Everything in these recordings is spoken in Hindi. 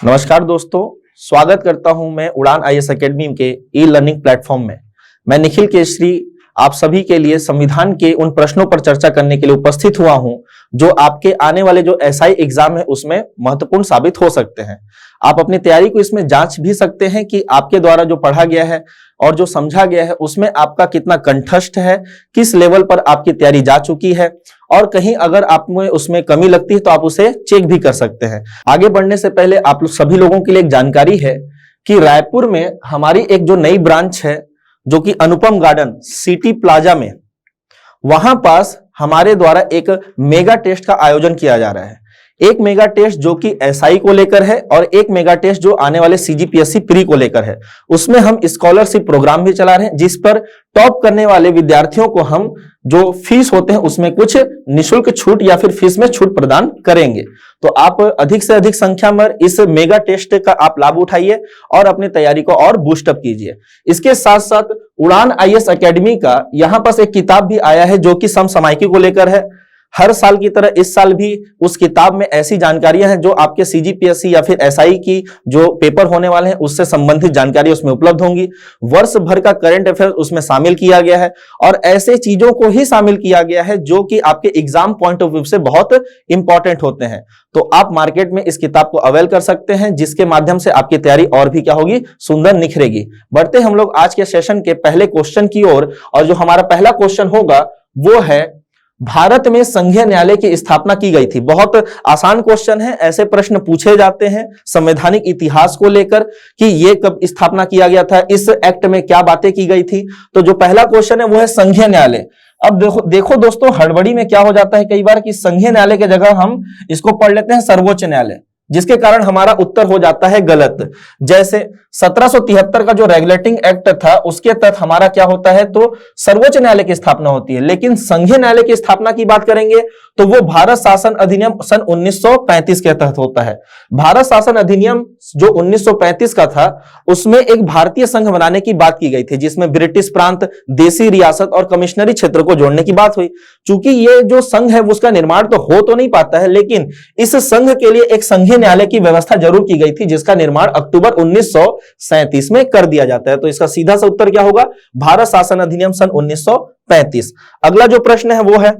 नमस्कार दोस्तों, स्वागत करता हूं मैं उड़ान आईएएस एकेडमी के ई लर्निंग प्लेटफॉर्म में। मैं निखिल केसरी आप सभी के लिए संविधान के उन प्रश्नों पर चर्चा करने के लिए उपस्थित हुआ हूं जो आपके आने वाले जो एसआई एग्जाम है उसमें महत्वपूर्ण साबित हो सकते हैं। आप अपनी तैयारी को इसमें जांच भी सकते हैं कि आपके द्वारा जो पढ़ा गया है और जो समझा गया है उसमें आपका कितना कंठस्थ है, किस लेवल पर आपकी तैयारी जा चुकी है, और कहीं अगर आप में उसमें कमी लगती है तो आप उसे चेक भी कर सकते हैं। आगे बढ़ने से पहले आप सभी लोगों के लिए एक जानकारी है कि रायपुर में हमारी एक जो नई ब्रांच है जो कि अनुपम गार्डन सिटी प्लाजा में, वहां पास हमारे द्वारा एक मेगा टेस्ट का आयोजन किया जा रहा है। एक मेगा टेस्ट जो कि एसआई को लेकर है और एक मेगा टेस्ट जो आने वाले सीजीपीएससी प्री को लेकर है। उसमें हम स्कॉलरशिप प्रोग्राम भी चला रहे हैं जिस पर टॉप करने वाले विद्यार्थियों को हम जो फीस होते हैं उसमें कुछ निशुल्क छूट या फिर फीस में छूट प्रदान करेंगे। तो आप अधिक से अधिक संख्या में इस मेगा टेस्ट का आप लाभ उठाइए और अपनी तैयारी को और बूस्टअप कीजिए। इसके साथ साथ उड़ान आईएएस एकेडमी का यहाँ पास एक किताब भी आया है जो कि समसामयिकी को लेकर है। हर साल की तरह इस साल भी उस किताब में ऐसी जानकारियां हैं जो आपके सीजीपीएससी या फिर एसआई की जो पेपर होने वाले हैं उससे संबंधित जानकारी उसमें उपलब्ध होंगी। वर्ष भर का करंट अफेयर उसमें शामिल किया गया है और ऐसे चीजों को ही शामिल किया गया है जो कि आपके एग्जाम पॉइंट ऑफ व्यू से बहुत इंपॉर्टेंट होते हैं। तो आप मार्केट में इस किताब को अवेल कर सकते हैं जिसके माध्यम से आपकी तैयारी और भी क्या होगी, सुंदर निखरेगी। बढ़ते हम लोग आज के सेशन के पहले क्वेश्चन की ओर, और जो हमारा पहला क्वेश्चन होगा वो है भारत में संघीय न्यायालय की स्थापना की गई थी। बहुत आसान क्वेश्चन है, ऐसे प्रश्न पूछे जाते हैं संवैधानिक इतिहास को लेकर कि ये कब स्थापना किया गया था, इस एक्ट में क्या बातें की गई थी। तो जो पहला क्वेश्चन है वो है संघीय न्यायालय। अब देखो दोस्तों, हड़बड़ी में क्या हो जाता है कई बार कि संघीय न्यायालय की जगह हम इसको पढ़ लेते हैं सर्वोच्च न्यायालय, जिसके कारण हमारा उत्तर हो जाता है गलत। जैसे 1773 का जो रेगुलेटिंग एक्ट था उसके तहत हमारा क्या होता है, तो सर्वोच्च न्यायालय की स्थापना होती है। लेकिन संघीय न्यायालय की स्थापना की बात करेंगे तो वो भारत शासन अधिनियम सन 1935 के तहत होता है। भारत शासन अधिनियम जो 1935 का था उसमें एक भारतीय संघ बनाने की बात की गई थी जिसमें ब्रिटिश प्रांत, देसी रियासत और कमिश्नरी क्षेत्र को जोड़ने की बात हुई। चूंकि ये जो संघ है उसका निर्माण तो हो तो नहीं पाता है, लेकिन इस संघ के लिए एक संघीय न्यायालय की व्यवस्था जरूर की गई थी जिसका निर्माण अक्टूबर 1937 में कर दिया जाता है। तो इसका सीधा सा उत्तर क्या होगा, भारत शासन अधिनियम सन 1935। अगला जो प्रश्न है वो है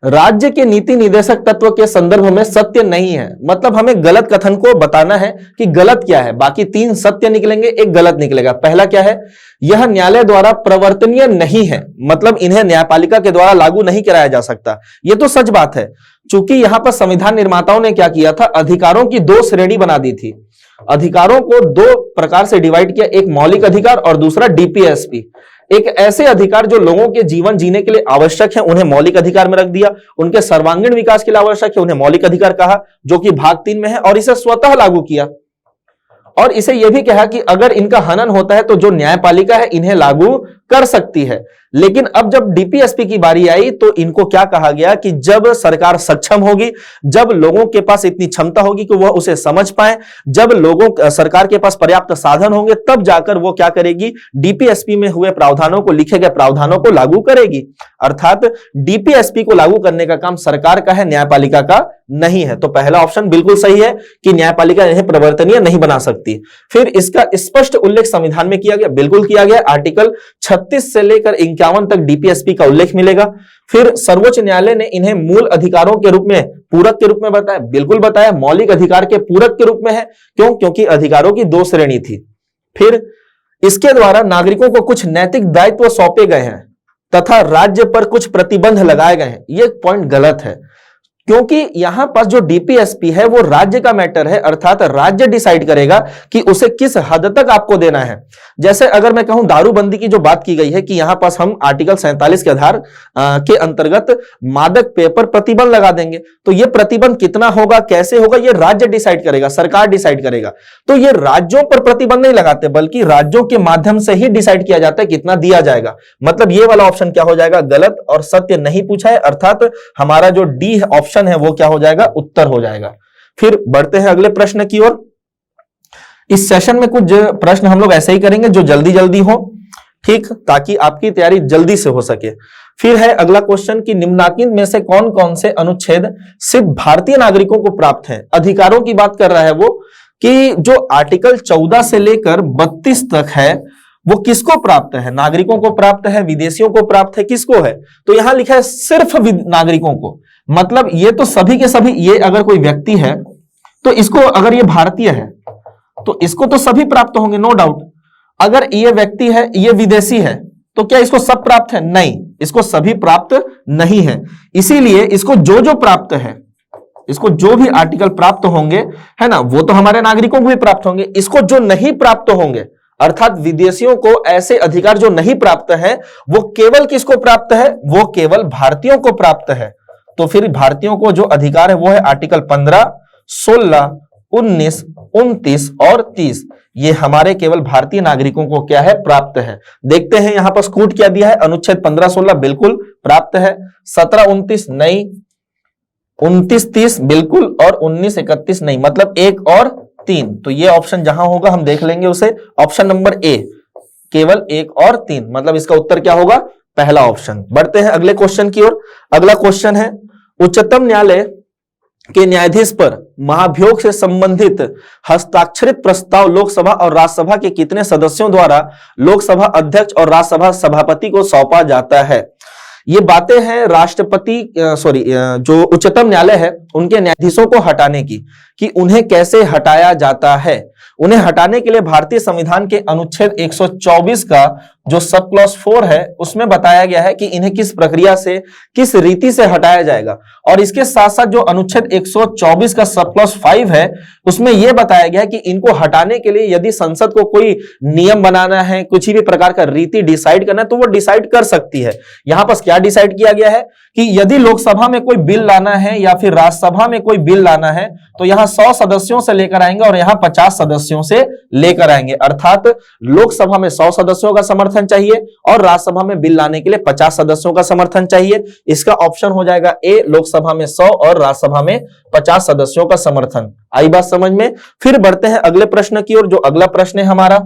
राज्य के नीति निर्देशक तत्व के संदर्भ में सत्य नहीं है। मतलब हमें गलत कथन को बताना है कि गलत क्या है। बाकी 3 सत्य निकलेंगे, एक गलत निकलेगा। पहला क्या है, यह न्यायालय द्वारा प्रवर्तनीय नहीं है, मतलब इन्हें न्यायपालिका के द्वारा लागू नहीं कराया जा सकता। यह तो सच बात है, चूंकि यहां पर संविधान निर्माताओं ने क्या किया था, अधिकारों की 2 श्रेणी बना दी थी। अधिकारों को 2 प्रकार से डिवाइड किया, एक मौलिक अधिकार और दूसरा डीपीएसपी। एक ऐसे अधिकार जो लोगों के जीवन जीने के लिए आवश्यक है उन्हें मौलिक अधिकार में रख दिया, उनके सर्वांगीण विकास के लिए आवश्यक है उन्हें मौलिक अधिकार कहा, जो कि भाग 3 में है, और इसे स्वतः लागू किया। और इसे यह भी कहा कि अगर इनका हनन होता है तो जो न्यायपालिका है इन्हें लागू कर सकती है। लेकिन अब जब डीपीएसपी की बारी आई तो इनको क्या कहा गया कि जब सरकार सक्षम होगी, जब लोगों के पास इतनी क्षमता होगी कि वह उसे समझ पाए, जब सरकार के पास पर्याप्त साधन होंगे, तब जाकर वो क्या करेगी, डीपीएसपी में हुए प्रावधानों को, लिखे गए प्रावधानों को लागू करेगी। अर्थात डीपीएसपी को लागू करने का काम सरकार का है, न्यायपालिका का नहीं है। तो पहला ऑप्शन बिल्कुल सही है कि न्यायपालिका इन्हें प्रवर्तनीय नहीं बना सकती। फिर इसका स्पष्ट उल्लेख संविधान में किया गया, बिल्कुल किया गया। आर्टिकल 36 से लेकर 51 तक डीपीएसपी का उल्लेख मिलेगा। फिर सर्वोच्च न्यायालय ने इन्हें मूल अधिकारों के रूप में, पूरक के रूप में बताया, बिल्कुल बताया। मौलिक अधिकार के पूरक के रूप में है, क्यों, क्योंकि अधिकारों की 2 श्रेणी थी। फिर इसके द्वारा नागरिकों को कुछ नैतिक दायित्व सौंपे गए हैं तथा राज्य पर कुछ प्रतिबंध लगाए गए हैं। यह पॉइंट गलत है, क्योंकि यहां पास जो डीपीएसपी है वो राज्य का मैटर है, अर्थात राज्य डिसाइड करेगा कि उसे किस हद तक आपको देना है। जैसे अगर मैं कहूं दारूबंदी की जो बात की गई है कि यहां पास हम आर्टिकल 47 के आधार के अंतर्गत मादक पेय पर प्रतिबंध लगा देंगे, तो यह प्रतिबंध कितना होगा, कैसे होगा, यह राज्य डिसाइड करेगा, सरकार डिसाइड करेगा। तो यह राज्यों पर प्रतिबंध नहीं लगाते बल्कि राज्यों के माध्यम से ही डिसाइड किया जाता है कितना दिया जाएगा। मतलब यह वाला ऑप्शन क्या हो जाएगा, गलत, और सत्य नहीं पूछा है, अर्थात हमारा जो डी ऑप्शन है वो क्या हो जाएगा, उत्तर हो जाएगा। फिर बढ़ते हैं अगले प्रश्न की ओर। इस सेशन में कुछ प्रश्न हम लोग ऐसे ही करेंगे जो जल्दी जल्दी हो, ठीक, ताकि आपकी तैयारी जल्दी से हो सके। फिर है अगला क्वेश्चन कि निम्नलिखित में से कौन कौन से अनुच्छेद सिर्फ भारतीय नागरिकों को प्राप्त है। अधिकारों की बात कर रहा है वो कि जो आर्टिकल 14 से लेकर 32 तक है वो किसको प्राप्त है? नागरिकों को प्राप्त है, विदेशियों को प्राप्त है, किसको है? तो यहां लिखा है सिर्फ नागरिकों को, मतलब ये तो सभी के सभी, ये अगर कोई व्यक्ति है तो इसको, अगर ये भारतीय है तो इसको तो सभी प्राप्त होंगे, नो डाउट। अगर ये व्यक्ति है, ये विदेशी है, तो क्या इसको सब प्राप्त है? नहीं, इसको सभी प्राप्त नहीं है। इसीलिए इसको जो जो प्राप्त है, इसको जो भी आर्टिकल प्राप्त होंगे, है ना, वो तो हमारे नागरिकों को भी प्राप्त होंगे। इसको जो नहीं प्राप्त होंगे, अर्थात विदेशियों को ऐसे अधिकार जो नहीं प्राप्त है, वो केवल किसको प्राप्त है? वो केवल भारतीयों को प्राप्त है। तो फिर भारतीयों को जो अधिकार है वो है आर्टिकल 15, 16, 19, 29 और 30। ये हमारे केवल भारतीय नागरिकों को क्या है? प्राप्त है। देखते हैं यहां पर स्कूट क्या दिया है। अनुच्छेद 15-16 बिल्कुल प्राप्त है, 17-29 नहीं, 29-30 बिल्कुल, और 19-31 नहीं, मतलब 1 और 3। तो ये ऑप्शन जहां होगा हम देख लेंगे उसे, ऑप्शन नंबर ए, केवल 1 और 3, मतलब इसका उत्तर क्या होगा? पहला ऑप्शन। बढ़ते हैं अगले क्वेश्चन की ओर। अगला क्वेश्चन है, उच्चतम न्यायालय के न्यायाधीश पर महाभियोग से संबंधित हस्ताक्षरित प्रस्ताव लोकसभा और राज्यसभा के कितने सदस्यों द्वारा लोकसभा अध्यक्ष और राज्यसभा सभापति को सौंपा जाता है? ये बातें हैं राष्ट्रपति, जो उच्चतम न्यायालय है उनके न्यायाधीशों को हटाने की, कि उन्हें कैसे हटाया जाता है। उन्हें हटाने के लिए भारतीय संविधान के अनुच्छेद 124 का जो सब क्लॉज 4 है उसमें बताया गया है कि इन्हें किस प्रक्रिया से, किस रीति से हटाया जाएगा। और इसके साथ साथ जो अनुच्छेद 124 का सब क्लॉज 5 है उसमें यह बताया गया है कि इनको हटाने के लिए यदि संसद को कोई नियम बनाना है, कुछ भी प्रकार का रीति डिसाइड करना है, तो वो डिसाइड कर सकती है। यहां पर क्या डिसाइड किया गया है कि यदि लोकसभा में कोई बिल लाना है या फिर राज्यसभा में कोई बिल लाना है तो यहां 100 सदस्यों से लेकर आएंगे और यहां 50 सदस्यों से लेकर आएंगे। अर्थात लोकसभा में 100 सदस्यों का समर्थन चाहिए और राज्यसभा में बिल लाने के लिए 50 सदस्यों का समर्थन चाहिए। इसका ऑप्शन हो जाएगा ए, लोकसभा में 100 और राज्यसभा में 50 सदस्यों का समर्थन। आई बात समझ में? फिर बढ़ते हैं अगले प्रश्न की ओर। जो अगला प्रश्न है हमारा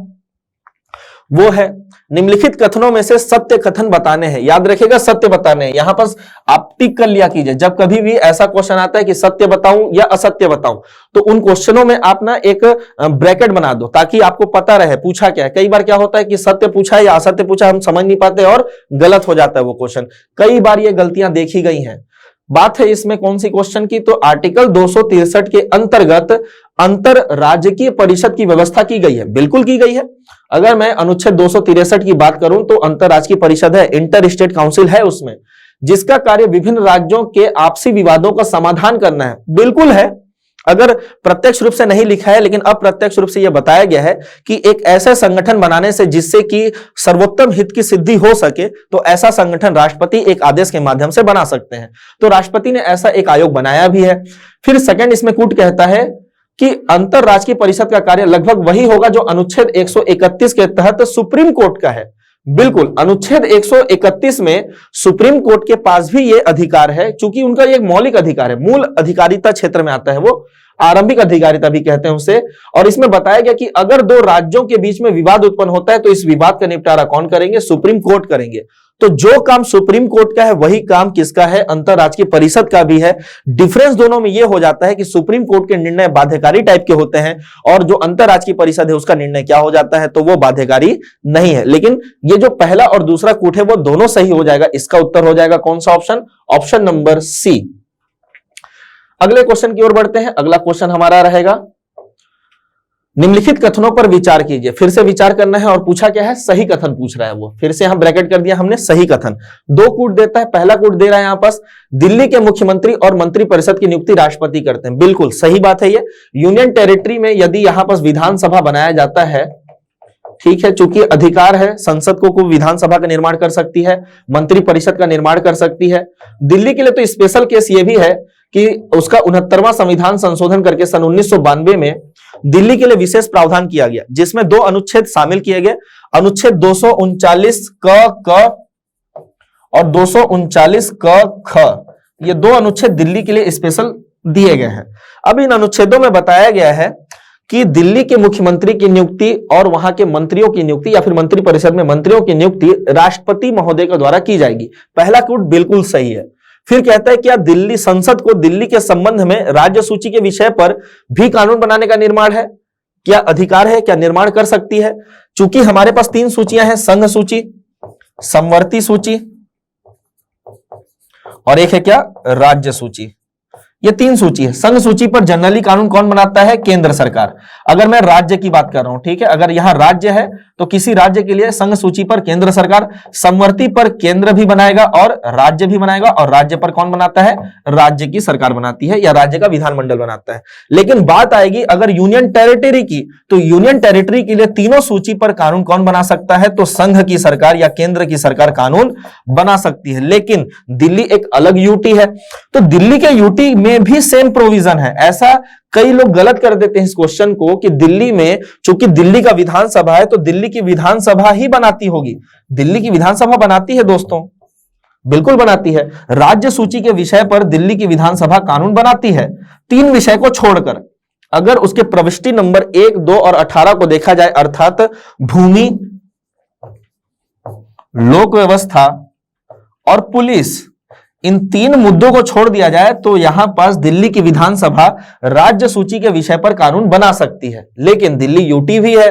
वो है, निम्नलिखित कथनों में से सत्य कथन बताने हैं। याद रखिएगा, सत्य बताने हैं। यहां पर आप टिक कर लिया कीजिए। जब कभी भी ऐसा क्वेश्चन आता है कि सत्य बताऊं या असत्य बताऊं, तो उन क्वेश्चनों में आप ना एक ब्रैकेट बना दो ताकि आपको पता रहे पूछा क्या है। कई बार क्या होता है कि सत्य पूछा है या असत्य पूछा, हम समझ नहीं पाते और गलत हो जाता है वो क्वेश्चन। कई बार ये गलतियां देखी गई हैं। बात है इसमें कौन सी क्वेश्चन की? तो आर्टिकल 263 के अंतर्गत अंतर राजकीय परिषद की व्यवस्था की गई है। बिल्कुल की गई है। अगर मैं अनुच्छेद 263 की बात करूं तो अंतरराज्यीय परिषद है, इंटर स्टेट काउंसिल है उसमें, जिसका कार्य विभिन्न राज्यों के आपसी विवादों का समाधान करना है। बिल्कुल है। अगर प्रत्यक्ष रूप से नहीं लिखा है लेकिन अप्रत्यक्ष रूप से यह बताया गया है कि एक ऐसा संगठन बनाने से जिससे कि सर्वोत्तम हित की सिद्धि हो सके, तो ऐसा संगठन राष्ट्रपति एक आदेश के माध्यम से बना सकते हैं। तो राष्ट्रपति ने ऐसा एक आयोग बनाया भी है। फिर सेकंड इसमें कूट कहता है कि अंतरराष्ट्रीय परिषद का कार्य लगभग वही होगा जो अनुच्छेद 131 के तहत सुप्रीम कोर्ट का है। बिल्कुल, अनुच्छेद 131 में सुप्रीम कोर्ट के पास भी ये अधिकार है, क्योंकि उनका ये एक मौलिक अधिकार है, मूल अधिकारिता क्षेत्र में आता है, वो आरंभिक अधिकारिता भी कहते हैं उसे। और इसमें बताया गया कि अगर दो राज्यों के बीच में विवाद उत्पन्न होता है तो इस विवाद का निपटारा कौन करेंगे? सुप्रीम कोर्ट करेंगे। तो जो काम सुप्रीम कोर्ट का है वही काम किसका है? अंतरराष्ट्रीय परिषद का भी है। डिफरेंस दोनों में यह हो जाता है कि सुप्रीम कोर्ट के निर्णय बाध्यकारी टाइप के होते हैं और जो अंतरराष्ट्रीय परिषद है उसका निर्णय क्या हो जाता है? तो वो बाध्यकारी नहीं है। लेकिन ये जो पहला और दूसरा कूट है वो दोनों सही हो जाएगा। इसका उत्तर हो जाएगा कौन सा ऑप्शन? ऑप्शन नंबर सी। अगले क्वेश्चन की ओर बढ़ते हैं। अगला क्वेश्चन हमारा रहेगा, निम्नलिखित कथनों पर विचार कीजिए। फिर से विचार करना है और पूछा क्या है? सही कथन पूछ रहा है वो। फिर से हम ब्रैकेट कर दिया हमने, सही कथन। दो कूट देता है। पहला कूट दे रहा है यहां पास, दिल्ली के मुख्यमंत्री और मंत्री परिषद की नियुक्ति राष्ट्रपति करते हैं। बिल्कुल सही बात है ये। यूनियन टेरिटरी में यदि यहां पास विधानसभा बनाया जाता है, ठीक है, चूंकि अधिकार है संसद को विधानसभा का निर्माण कर सकती है, मंत्री परिषद का निर्माण कर सकती है। दिल्ली के लिए तो स्पेशल केस ये भी है कि उसका 69वां संविधान संशोधन करके सन 1992 में दिल्ली के लिए विशेष प्रावधान किया गया, जिसमें दो अनुच्छेद शामिल किए गए। अनुच्छेद 239 क और 239 क ख, ये दो अनुच्छेद दिल्ली के लिए स्पेशल दिए गए हैं। अब इन अनुच्छेदों में बताया गया है कि दिल्ली के मुख्यमंत्री की नियुक्ति और वहां के मंत्रियों की नियुक्ति या फिर मंत्री परिषद में मंत्रियों की नियुक्ति राष्ट्रपति महोदय के द्वारा की जाएगी। पहला कूट बिल्कुल सही है। फिर कहता है क्या दिल्ली संसद को दिल्ली के संबंध में राज्य सूची के विषय पर भी कानून बनाने का निर्माण है? क्या अधिकार है, क्या निर्माण कर सकती है? चूंकि हमारे पास 3 सूचियां हैं, संघ सूची, समवर्ती सूची और एक है क्या, राज्य सूची। ये 3 सूची है। संघ सूची पर जनरली कानून कौन बनाता है? केंद्र सरकार। अगर मैं राज्य की बात कर रहा हूं, ठीक है, अगर यहां राज्य है तो किसी राज्य के लिए संघ सूची पर केंद्र सरकार, समवर्ती पर केंद्र भी बनाएगा और राज्य भी बनाएगा, और राज्य पर कौन बनाता है? राज्य की सरकार बनाती है या राज्य का विधानमंडल बनाता है। लेकिन बात आएगी अगर यूनियन टेरिटरी की, तो यूनियन टेरिटरी के लिए तीनों सूची पर कानून कौन बना सकता है? तो संघ की सरकार या केंद्र की सरकार कानून बना सकती है। लेकिन दिल्ली एक अलग यूटी है, तो दिल्ली के यूटी में भी सेम प्रोविजन है। ऐसा कई लोग गलत कर देते हैं इस क्वेश्चन को कि दिल्ली में, चूंकि दिल्ली का विधानसभा है तो दिल्ली की विधानसभा ही बनाती होगी। दिल्ली की विधानसभा बनाती है दोस्तों, बिल्कुल बनाती है। राज्य सूची के विषय पर दिल्ली की विधानसभा कानून बनाती है, 3 विषय को छोड़कर। अगर उसके प्रविष्टि नंबर 1, 2 और 18 को देखा जाए, अर्थात भूमि, लोक व्यवस्था और पुलिस, इन 3 मुद्दों को छोड़ दिया जाए तो यहां पास दिल्ली की विधानसभा राज्य सूची के विषय पर कानून बना सकती है। लेकिन दिल्ली यूटी भी है,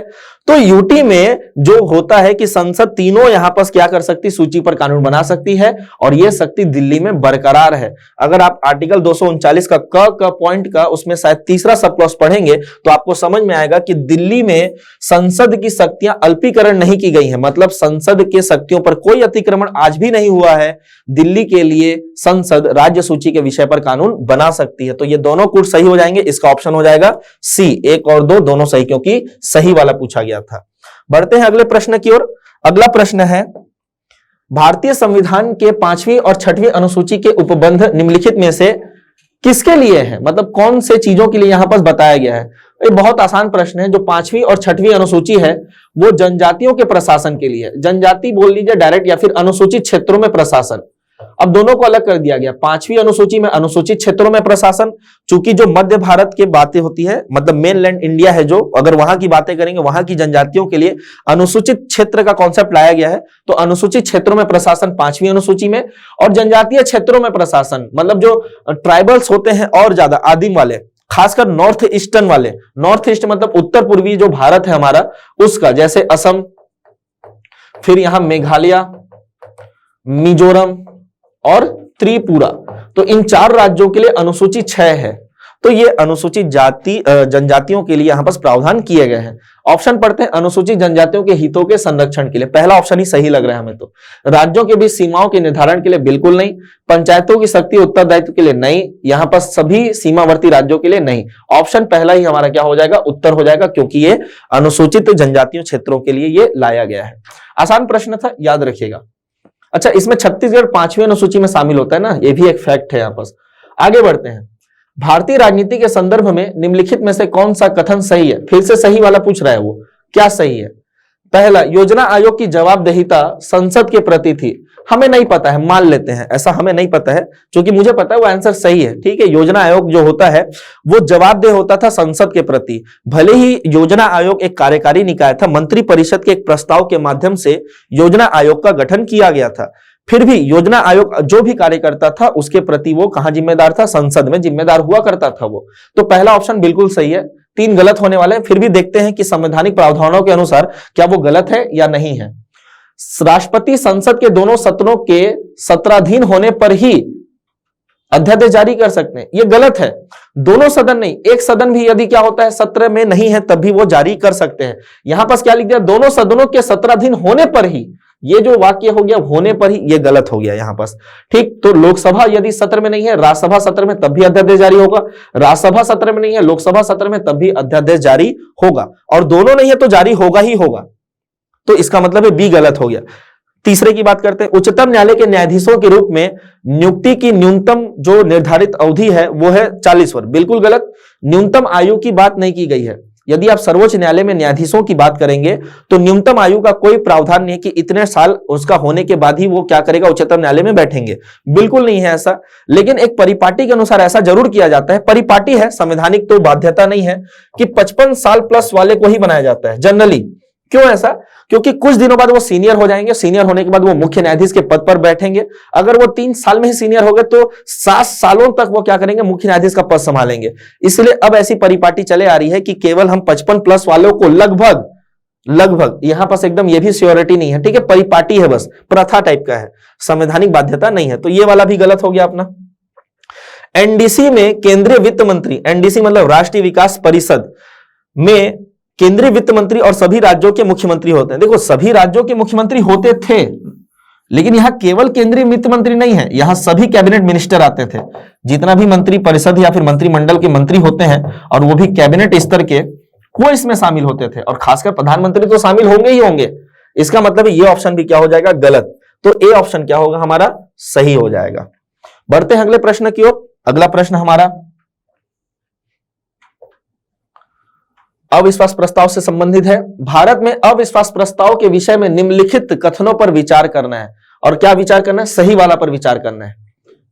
तो यूटी में जो होता है कि संसद तीनों यहां पास क्या कर सकती, सूची पर कानून बना सकती है, और यह शक्ति दिल्ली में बरकरार है। अगर आप आर्टिकल 239 का क पॉइंट का उसमें शायद तीसरा सब क्लॉज पढ़ेंगे तो आपको समझ में आएगा कि दिल्ली में संसद की शक्तियां अल्पीकरण नहीं की गई है, मतलब संसद के शक्तियों पर कोई अतिक्रमण आज भी नहीं हुआ है। दिल्ली के लिए संसद राज्य सूची के विषय पर कानून बना सकती है। तो ये दोनों कूट सही हो जाएंगे, इसका ऑप्शन हो जाएगा सी। 1 और 2 दोनों सही, क्योंकि सही वाला पूछा गया था। बढ़ते हैं अगले प्रश्न की ओर। अगला प्रश्न है, भारतीय संविधान के 5वीं और 6वीं अनुसूची के उपबंध निम्नलिखित में से किसके लिए है? मतलब कौन से चीजों के लिए यहां पर बताया गया है? ये बहुत आसान प्रश्न है। जो 5वीं और 6वीं अनुसूची है वो जनजातियों के प्रशासन के लिए है। जनजाति बोल लीजिए डायरेक्ट, या फिर अनुसूचित क्षेत्रों में प्रशासन। अब दोनों को अलग कर दिया गया। 5वीं अनुसूची में अनुसूचित क्षेत्रों में प्रशासन, चूंकि जो मध्य भारत की बातें होती है, मतलब मेनलैंड इंडिया है जो, अगर वहां की बातें करेंगे, वहां की जनजातियों के लिए अनुसूचित क्षेत्र का कॉन्सेप्ट लाया गया है। तो अनुसूचित क्षेत्रों में प्रशासन 5वीं अनुसूची में, और जनजातीय क्षेत्रों में प्रशासन मतलब जो ट्राइबल्स होते हैं और ज्यादा आदिम वाले, खासकर नॉर्थ ईस्टर्न वाले, नॉर्थ ईस्ट मतलब उत्तर पूर्वी जो भारत है हमारा उसका, जैसे असम, फिर यहां मेघालय, मिजोरम और त्रिपुरा, तो इन 4 राज्यों के लिए अनुसूची 6 है। तो ये अनुसूचित जाति जनजातियों के लिए यहां पर प्रावधान किए गए हैं। ऑप्शन पढ़ते हैं, अनुसूचित जनजातियों के हितों के संरक्षण के लिए। पहला ऑप्शन ही सही लग रहा है हमें तो। राज्यों के बीच सीमाओं के निर्धारण के लिए बिल्कुल नहीं। पंचायतों की शक्ति उत्तरदायित्व के लिए नहीं। यहां पर सभी सीमावर्ती राज्यों के लिए नहीं। ऑप्शन पहला ही हमारा क्या हो जाएगा, उत्तर हो जाएगा, क्योंकि ये अनुसूचित जनजातीय क्षेत्रों के लिए ये लाया गया है। आसान प्रश्न था, याद रखिएगा। अच्छा, इसमें छत्तीसगढ़ 5वीं अनुसूची में शामिल होता है ना, ये भी एक फैक्ट है यहां पर। आगे बढ़ते हैं। भारतीय राजनीति के संदर्भ में निम्नलिखित में से कौन सा कथन सही है? फिर से सही वाला पूछ रहा है वो, क्या सही है? पहला, योजना आयोग की जवाबदेहिता संसद के प्रति थी। हमें नहीं पता है, मान लेते हैं ऐसा हमें नहीं पता है, क्योंकि मुझे पता है वो आंसर सही है। ठीक है, योजना आयोग जो होता है वो जवाबदेह होता था संसद के प्रति। भले ही योजना आयोग एक कार्यकारी निकाय था, मंत्री परिषद के एक प्रस्ताव के माध्यम से योजना आयोग का गठन किया गया था, फिर भी योजना आयोग जो भी कार्य करता था उसके प्रति वो कहां जिम्मेदार था? संसद में जिम्मेदार हुआ करता था वो। तो पहला ऑप्शन बिल्कुल सही है। 3 गलत होने वाले हैं, फिर भी देखते हैं कि संवैधानिक प्रावधानों के अनुसार क्या वो गलत है या नहीं है। राष्ट्रपति संसद के दोनों सदनों के सत्राधीन होने पर ही अध्यादेश जारी कर सकते हैं, ये गलत है। दोनों सदन नहीं, एक सदन भी यदि क्या होता है सत्र में नहीं है तब भी वो जारी कर सकते हैं। यहां पर क्या लिख दिया? दोनों सदनों के सत्राधीन होने पर ही। ये जो वाक्य हो गया होने पर ही, ये गलत हो गया यहां पर। ठीक, तो लोकसभा यदि सत्र में नहीं है, राज्यसभा सत्र में तब भी अध्यादेश जारी होगा। राज्यसभा सत्र में नहीं है, लोकसभा सत्र में तब भी अध्यादेश जारी होगा, और दोनों नहीं है तो जारी होगा ही होगा। तो इसका मतलब है बी गलत हो गया। तीसरे की बात करते हैं। उच्चतम न्यायालय के न्यायाधीशों के रूप में नियुक्ति की न्यूनतम जो निर्धारित अवधि है वो है 40 वर्ष। बिल्कुल गलत, न्यूनतम आयु की बात नहीं की गई है। यदि आप सर्वोच्च न्यायालय में न्यायाधीशों की बात करेंगे तो न्यूनतम आयु का कोई प्रावधान नहीं है कि इतने साल उसका होने के बाद ही वो क्या करेगा, उच्चतम न्यायालय में बैठेंगे। बिल्कुल नहीं है ऐसा। लेकिन एक परिपाटी के अनुसार ऐसा जरूर किया जाता है, परिपाटी है, संवैधानिक तो बाध्यता नहीं है कि 55 साल प्लस वाले को ही बनाया जाता है जनरली। क्यों ऐसा? क्योंकि कुछ दिनों बाद वो सीनियर हो जाएंगे, सीनियर होने के बाद वो मुख्य न्यायाधीश के पद पर बैठेंगे। अगर वो 3 साल में ही सीनियर हो गए तो 7 सालों तक वो क्या करेंगे, मुख्य न्यायाधीश का पद संभालेंगे। इसलिए अब ऐसी परिपाटी चले आ रही है कि केवल हम 55 प्लस वालों को लगभग यहां पास एकदम ये भी श्योरिटी नहीं है, ठीक है, परिपाटी है, बस प्रथा टाइप का है, संवैधानिक बाध्यता नहीं है। तो ये वाला भी गलत हो गया अपना। एनडीसी में केंद्रीय वित्त मंत्री, एनडीसी मतलब राष्ट्रीय विकास परिषद में केंद्रीय वित्त मंत्री और सभी राज्यों के मुख्यमंत्री होते हैं। देखो सभी राज्यों के मुख्यमंत्री होते थे, लेकिन यहां केवल केंद्रीय वित्त मंत्री नहीं है, यहां सभी कैबिनेट मिनिस्टर आते थे। जितना भी मंत्री परिषद या फिर मंत्रिमंडल के मंत्री होते हैं और वो भी कैबिनेट स्तर के, वो इसमें शामिल होते थे। और खासकर प्रधानमंत्री तो शामिल होंगे ही होंगे। इसका मतलब ये ऑप्शन भी क्या हो जाएगा, गलत। तो ए ऑप्शन क्या होगा हमारा, सही हो जाएगा। बढ़ते हैं अगले प्रश्न की ओर। अगला प्रश्न हमारा अविश्वास प्रस्ताव से संबंधित है। भारत में अविश्वास प्रस्ताव के विषय में निम्नलिखित कथनों पर विचार करना है। और क्या विचार करना है, सही वाला पर विचार करना है।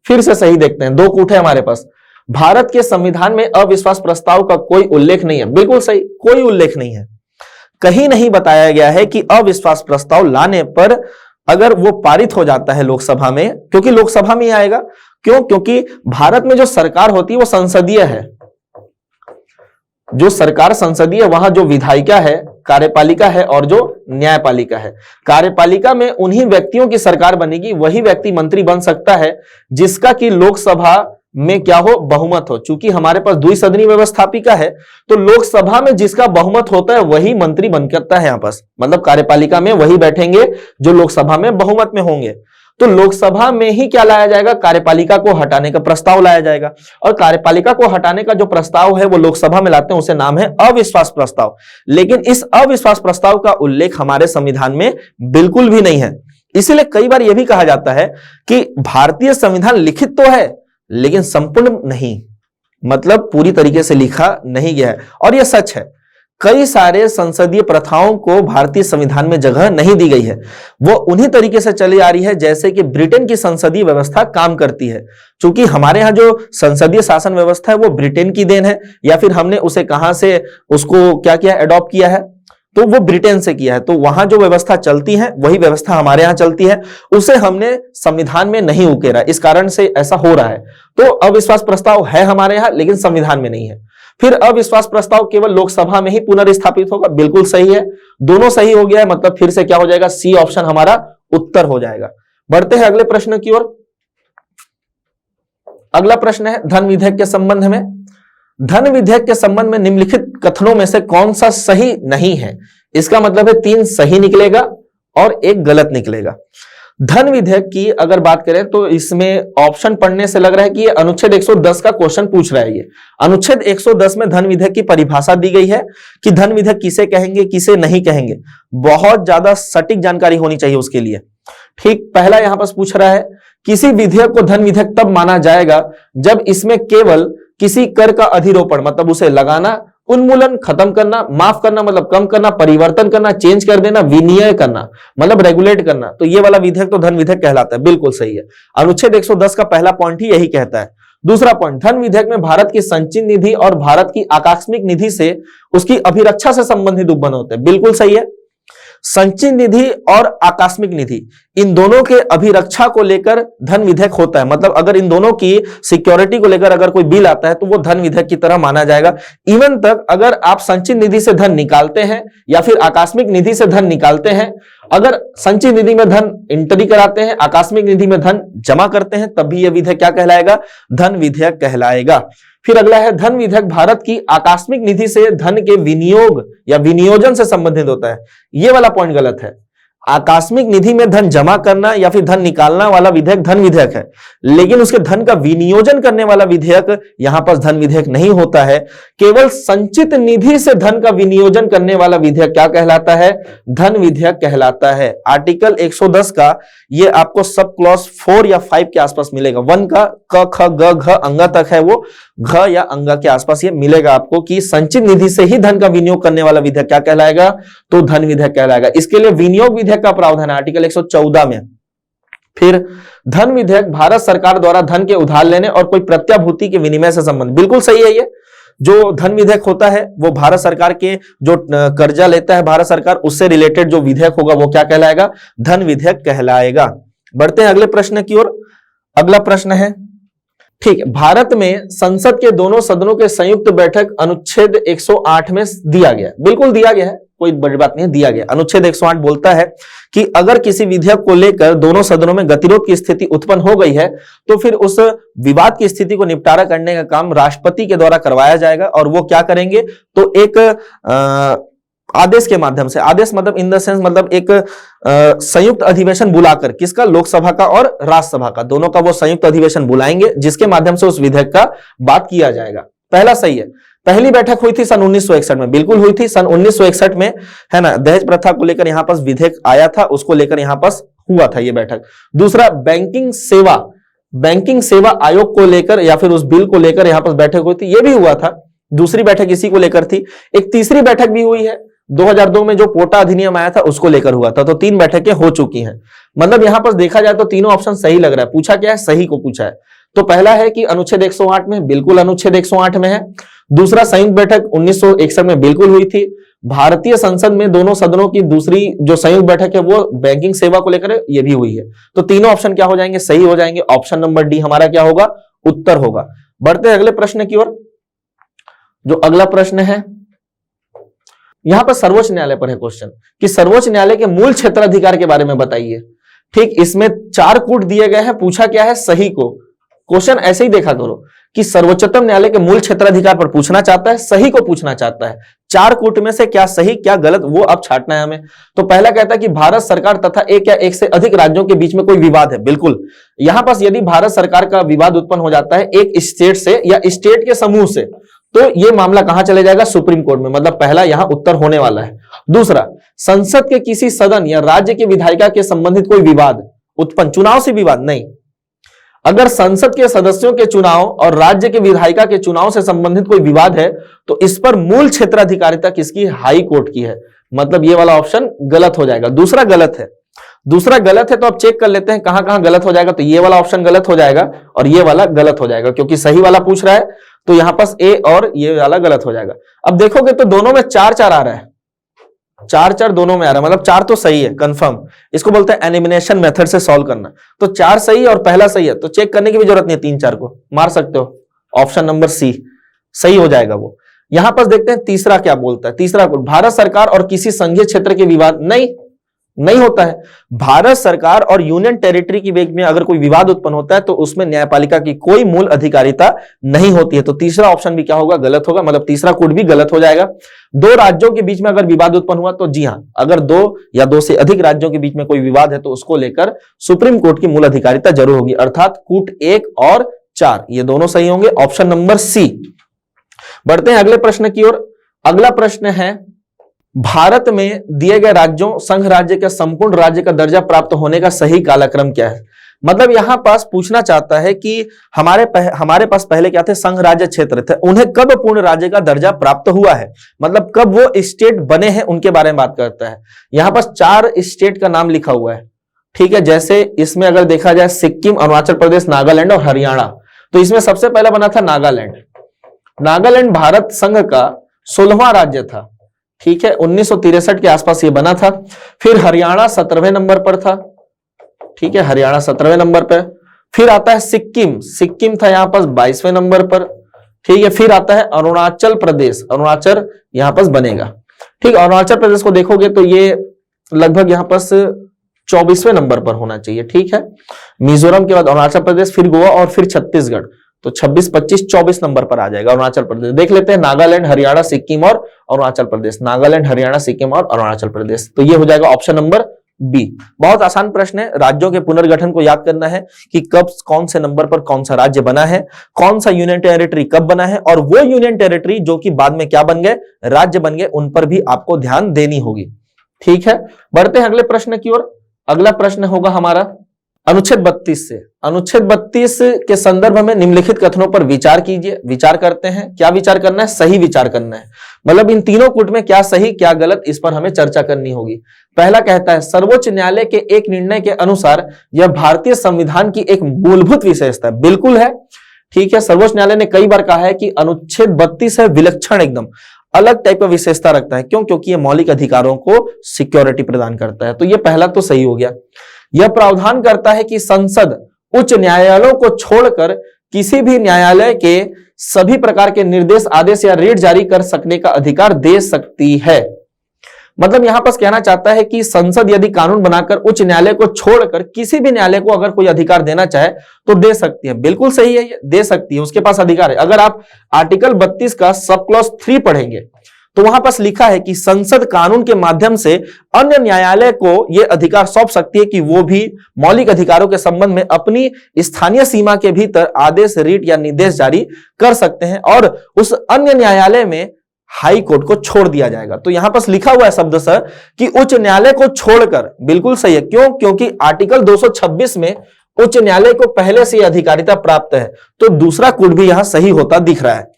फिर से सही देखते हैं, 2 कूट है हमारे पास। भारत के संविधान में अविश्वास प्रस्ताव का कोई उल्लेख नहीं है, बिल्कुल सही, कोई उल्लेख नहीं है। कहीं नहीं बताया गया है कि अविश्वास प्रस्ताव लाने पर अगर वो पारित हो जाता है लोकसभा में, क्योंकि लोकसभा में ही आएगा। क्यों, क्योंकि भारत में जो सरकार होती है वो संसदीय है। जो सरकार संसदीय, वहां जो विधायिका है, कार्यपालिका है और जो न्यायपालिका है। कार्यपालिका में उन्हीं व्यक्तियों की सरकार बनेगी, वही व्यक्ति मंत्री बन सकता है जिसका कि लोकसभा में क्या हो, बहुमत हो। चूंकि हमारे पास द्विसदनीय व्यवस्थापिका है, तो लोकसभा में जिसका बहुमत होता है वही मंत्री बन सकता है। यहां पास मतलब कार्यपालिका में वही बैठेंगे जो लोकसभा में बहुमत में होंगे। तो लोकसभा में ही क्या लाया जाएगा, कार्यपालिका को हटाने का प्रस्ताव लाया जाएगा। और कार्यपालिका को हटाने का जो प्रस्ताव है वो लोकसभा में लाते हैं, उसे नाम है अविश्वास प्रस्ताव। लेकिन इस अविश्वास प्रस्ताव का उल्लेख हमारे संविधान में बिल्कुल भी नहीं है। इसलिए कई बार यह भी कहा जाता है कि भारतीय संविधान लिखित तो है लेकिन संपूर्ण नहीं, मतलब पूरी तरीके से लिखा नहीं गया है। और यह सच है, कई सारे संसदीय प्रथाओं को भारतीय संविधान में जगह नहीं दी गई है। वो उन्हीं तरीके से चली आ रही है जैसे कि ब्रिटेन की संसदीय व्यवस्था काम करती है। क्योंकि हमारे यहाँ जो संसदीय शासन व्यवस्था है वो ब्रिटेन की देन है, या फिर हमने उसे कहां से उसको क्या किया, एडॉप्ट किया है, तो वो ब्रिटेन से किया है। तो वहां जो व्यवस्था चलती है वही व्यवस्था हमारे यहाँ चलती है, उसे हमने संविधान में नहीं उकेरा, इस कारण से ऐसा हो रहा है। तो अविश्वास प्रस्ताव है हमारे यहाँ लेकिन संविधान में नहीं है। फिर अविश्वास प्रस्ताव केवल लोकसभा में ही पुनर्स्थापित होगा, बिल्कुल सही है, दोनों सही हो गया है। मतलब फिर से क्या हो जाएगा, सी ऑप्शन हमारा उत्तर हो जाएगा। बढ़ते हैं अगले प्रश्न की ओर। अगला प्रश्न है धन विधेयक के संबंध में। धन विधेयक के संबंध में निम्नलिखित कथनों में से कौन सा सही नहीं है। इसका मतलब है 3 सही निकलेगा और 1 गलत निकलेगा। धन विधेयक की अगर बात करें तो इसमें ऑप्शन पढ़ने से लग रहा है कि ये अनुच्छेद 110 का क्वेश्चन पूछ रहा है। ये अनुच्छेद 110 में धन विधेयक की परिभाषा दी गई है कि धन विधेयक किसे कहेंगे किसे नहीं कहेंगे। बहुत ज्यादा सटीक जानकारी होनी चाहिए उसके लिए। ठीक, पहला यहां पर पूछ रहा है किसी विधेयक को धन विधेयक तब माना जाएगा जब इसमें केवल किसी कर का अधिरोपण, मतलब उसे लगाना, उन्मूलन, खत्म करना, माफ करना मतलब कम करना, परिवर्तन करना, चेंज कर देना, विनियम करना मतलब रेगुलेट करना, तो ये वाला विधेयक तो धन विधेयक कहलाता है। बिल्कुल सही है, अनुच्छेद 110 का पहला पॉइंट ही यही कहता है। दूसरा पॉइंट, धन विधेयक में भारत की संचित निधि और भारत की आकस्मिक निधि से उसकी अभिरक्षा से संबंधित उपबंध होते हैं। बिल्कुल सही है, संचित निधि और आकस्मिक निधि इन दोनों के अभिरक्षा को लेकर धन विधेयक होता है। मतलब अगर इन दोनों की सिक्योरिटी को लेकर अगर कोई बिल आता है तो वो धन विधेयक की तरह माना जाएगा। इवन तक अगर आप संचित निधि से धन निकालते हैं या फिर आकस्मिक निधि से धन निकालते हैं, अगर संचित निधि में धन एंट्री कराते हैं, आकस्मिक निधि में धन जमा करते हैं, तब भी यह विधेयक क्या कहलाएगा, धन विधेयक कहलाएगा। फिर अगला है धन विधेयक भारत की आकस्मिक निधि से धन के विनियोग या विनियोजन से संबंधित होता है। यह वाला पॉइंट गलत है। आकस्मिक निधि में धन जमा करना या फिर धन निकालना वाला विधेयक धन विधेयक है, लेकिन उसके धन का विनियोजन करने वाला विधेयक यहां पर धन विधेयक नहीं होता है। केवल संचित निधि से धन का विनियोजन करने वाला विधेयक क्या कहलाता है, धन विधेयक कहलाता है। आर्टिकल 110 का ये आपको सब क्लॉज 4 या 5 के आसपास मिलेगा। 1 का क ख ग घ अंगा तक है, वो घ या अंगा के आसपास ये मिलेगा आपको कि संचित निधि से ही धन का विनियोग करने वाला विधेयक क्या कहलाएगा, तो धन विधेयक कहलाएगा। इसके लिए विनियोग विधेयक का प्रावधान है आर्टिकल 114 में। फिर धन विधेयक भारत सरकार द्वारा धन के उधार लेने और कोई प्रत्याभूति के विनिमय से संबंधित, बिल्कुल सही है ये। जो धन विधेयक होता है वो भारत सरकार के जो कर्जा लेता है भारत सरकार, उससे रिलेटेड जो विधेयक होगा वो क्या कहलाएगा? धन विधेयक कहलाएगा। बढ़ते हैं अगले प्रश्न की ओर। अगला प्रश्न है, ठीक है, भारत में संसद के दोनों सदनों के संयुक्त बैठक अनुच्छेद 108 में दिया गया, बिल्कुल दिया गया है, कोई बड़ी बात नहीं है, दिया गया। अनुच्छेद 108 बोलता है कि अगर किसी विधेयक को लेकर दोनों सदनों में गतिरोध की स्थिति उत्पन्न हो गई है तो फिर उस विवाद की स्थिति को निपटारा करने का काम राष्ट्रपति के द्वारा करवाया जाएगा। और वो क्या करेंगे? तो एक आदेश के माध्यम से, आदेश मतलब इन द सेंस मतलब एक संयुक्त अधिवेशन बुलाकर, किसका? लोकसभा का और राज्यसभा का, दोनों का वो संयुक्त अधिवेशन बुलाएंगे जिसके माध्यम से उस विधेयक का बात किया जाएगा। पहला सही है। पहली बैठक हुई थी सन 1961 में, बिल्कुल हुई थी सन 1961 में, है ना। दहेज प्रथा को लेकर यहां पास विधेयक आया था, उसको लेकर यहां पास हुआ था ये बैठक। दूसरा, बैंकिंग सेवा आयोग को लेकर या फिर उस बिल को लेकर यहां पास बैठक हुई थी, ये भी हुआ था। दूसरी बैठक इसी को लेकर थी। एक तीसरी बैठक भी हुई है 2002 में, जो पोटा अधिनियम आया था उसको लेकर हुआ था। तो 3 बैठकें हो चुकी हैं। मतलब यहां पर देखा जाए तो तीनों ऑप्शन सही लग रहा है। पूछा क्या है? सही को पूछा है। तो पहला है कि अनुच्छेद 108 में, बिल्कुल अनुच्छेद 108 में है। दूसरा, संयुक्त बैठक 1961 में बिल्कुल हुई थी। भारतीय संसद में दोनों सदनों की दूसरी जो संयुक्त बैठक है वो बैंकिंग सेवा को लेकर ये भी हुई है। तो तीनों ऑप्शन क्या हो जाएंगे? सही हो जाएंगे। ऑप्शन नंबर डी हमारा क्या होगा? उत्तर होगा। बढ़ते हैं अगले प्रश्न की ओर। जो अगला प्रश्न है, यहां पर सर्वोच्च न्यायालय पर है क्वेश्चन कि सर्वोच्च न्यायालय के मूल क्षेत्राधिकार के बारे में बताइए। ठीक, इसमें 4 कूट दिए गए हैं। पूछा क्या है? सही को। क्वेश्चन ऐसे ही देखा करो कि सर्वोच्चतम न्यायालय के मूल क्षेत्राधिकार पर पूछना चाहता है, सही को पूछना चाहता है। 4 कूट में से क्या सही क्या गलत वो अब छांटना है हमें। तो पहला कहता है कि भारत सरकार तथा एक या एक से अधिक राज्यों के बीच में कोई विवाद है। बिल्कुल, यहां पास यदि भारत सरकार का विवाद उत्पन्न हो जाता है एक स्टेट से या स्टेट के समूह से, तो ये मामला कहां चले जाएगा? सुप्रीम कोर्ट में। मतलब पहला यहां उत्तर होने वाला है। दूसरा, संसद के किसी सदन या राज्य के विधायिका के संबंधित कोई विवाद उत्पन्न, चुनाव से विवाद नहीं, अगर संसद के सदस्यों के चुनाव और राज्य के विधायिका के चुनाव से संबंधित कोई विवाद है तो इस पर मूल क्षेत्राधिकारिता किसकी? हाई कोर्ट की है। मतलब ये वाला ऑप्शन गलत हो जाएगा। दूसरा गलत है। दूसरा गलत है तो अब चेक कर लेते हैं कहां कहां गलत हो जाएगा। तो ये वाला ऑप्शन गलत हो जाएगा और ये वाला गलत हो जाएगा, क्योंकि सही वाला पूछ रहा है तो यहां पास ए और ये वाला गलत हो जाएगा। अब देखोगे तो दोनों में 4-4 आ रहा है, 4-4 दोनों में आ रहा है। मतलब 4 तो सही है कंफर्म। इसको बोलते हैं एलिमिनेशन मेथड से सॉल्व करना। तो 4 सही और पहला सही है, तो चेक करने की भी जरूरत नहीं है। 3-4 को मार सकते हो। ऑप्शन नंबर सी सही हो जाएगा वो। यहां पर देखते हैं तीसरा क्या बोलता है। तीसरा, भारत सरकार और किसी संघीय क्षेत्र के विवाद नहीं होता है। भारत सरकार और यूनियन टेरिटरी की बीच में अगर कोई विवाद उत्पन्न होता है तो उसमें न्यायपालिका की कोई मूल अधिकारिता नहीं होती है। तो तीसरा ऑप्शन भी क्या होगा? गलत होगा। मतलब तीसरा कोड भी गलत हो जाएगा। 2 राज्यों के बीच में अगर विवाद उत्पन्न हुआ तो जी हां, अगर 2 या 2 से अधिक राज्यों के बीच में कोई विवाद है तो उसको लेकर सुप्रीम कोर्ट की मूल अधिकारिता जरूर होगी। अर्थात कूट 1 और 4 ये दोनों सही होंगे। Option number C. बढ़ते हैं अगले प्रश्न की ओर। अगला प्रश्न है, भारत में दिए गए राज्यों संघ राज्य का संपूर्ण राज्य का दर्जा प्राप्त होने का सही कालक्रम क्या है? मतलब यहां पास पूछना चाहता है कि हमारे पास पहले क्या थे? संघ राज्य क्षेत्र थे, उन्हें कब पूर्ण राज्य का दर्जा प्राप्त हुआ है, मतलब कब वो स्टेट बने हैं उनके बारे में बात करता है। यहां पास 4 स्टेट का नाम लिखा हुआ है। ठीक है, जैसे इसमें अगर देखा जाए सिक्किम, अरुणाचल प्रदेश, नागालैंड और हरियाणा, तो इसमें सबसे पहला बना था नागालैंड। नागालैंड भारत संघ का 16वां राज्य था। ठीक है, 1963 के आसपास ये बना था। फिर हरियाणा 17वें नंबर पर था। ठीक है, हरियाणा 17वें नंबर पर। फिर आता है सिक्किम था यहां पास 22वें नंबर पर। ठीक है, फिर आता है अरुणाचल प्रदेश, अरुणाचल यहां पास बनेगा। ठीक, अरुणाचल प्रदेश को देखोगे तो ये लगभग यहां पास 24वें नंबर पर होना चाहिए। ठीक है, मिजोरम के बाद अरुणाचल प्रदेश, फिर गोवा और फिर छत्तीसगढ़, तो 26, 25, 24 नंबर पर आ जाएगा अरुणाचल प्रदेश। देख लेते हैं नागालैंड, हरियाणा, सिक्किम और अरुणाचल प्रदेश। नागालैंड, हरियाणा, सिक्किम और अरुणाचल प्रदेश, तो ये हो जाएगा ऑप्शन नंबर बी। बहुत आसान प्रश्न है। राज्यों के पुनर्गठन को याद करना है कि कब कौन से नंबर पर कौन सा राज्य बना है, कौन सा यूनियन टेरिटरी कब बना है, और वो यूनियन टेरिटरी जो कि बाद में क्या बन गए? राज्य बन गए, उन पर भी आपको ध्यान देनी होगी। ठीक है, बढ़ते हैं अगले प्रश्न की ओर। अगला प्रश्न होगा हमारा अनुच्छेद 32 से। अनुच्छेद 32 के संदर्भ में निम्नलिखित कथनों पर विचार कीजिए। विचार करते हैं। क्या विचार करना है? सही विचार करना है। मतलब इन तीनों कूट में क्या सही क्या गलत, इस पर हमें चर्चा करनी होगी। पहला कहता है, सर्वोच्च न्यायालय के एक निर्णय के अनुसार यह भारतीय संविधान की एक मूलभूत विशेषता है। बिल्कुल है। ठीक है, सर्वोच्च न्यायालय ने कई बार कहा है कि अनुच्छेद 32 है विलक्षण, एकदम अलग टाइप का विशेषता रखता है। क्यों? क्योंकि ये मौलिक अधिकारों को सिक्योरिटी प्रदान करता है। तो ये पहला तो सही हो गया। यह प्रावधान करता है कि संसद उच्च न्यायालयों को छोड़कर किसी भी न्यायालय के सभी प्रकार के निर्देश, आदेश या रिट जारी कर सकने का अधिकार दे सकती है। मतलब यहां पर कहना चाहता है कि संसद यदि कानून बनाकर उच्च न्यायालय को छोड़कर किसी भी न्यायालय को अगर कोई अधिकार देना चाहे तो दे सकती है। बिल्कुल सही है, ये दे सकती है, उसके पास अधिकार है। अगर आप आर्टिकल 32 का सब क्लॉज 3 पढ़ेंगे तो वहां पर लिखा है कि संसद कानून के माध्यम से अन्य न्यायालय को यह अधिकार सौंप सकती है कि वो भी मौलिक अधिकारों के संबंध में अपनी स्थानीय सीमा के भीतर आदेश, रीट या निर्देश जारी कर सकते हैं और उस अन्य न्यायालय में हाई कोर्ट को छोड़ दिया जाएगा। तो यहां पर लिखा हुआ है शब्द सर कि उच्च न्यायालय को छोड़कर, बिल्कुल सही है। क्यों? क्योंकि आर्टिकल 226 में उच्च न्यायालय को पहले से अधिकारिता प्राप्त है, तो दूसरा कोड भी यहां सही होता दिख रहा है।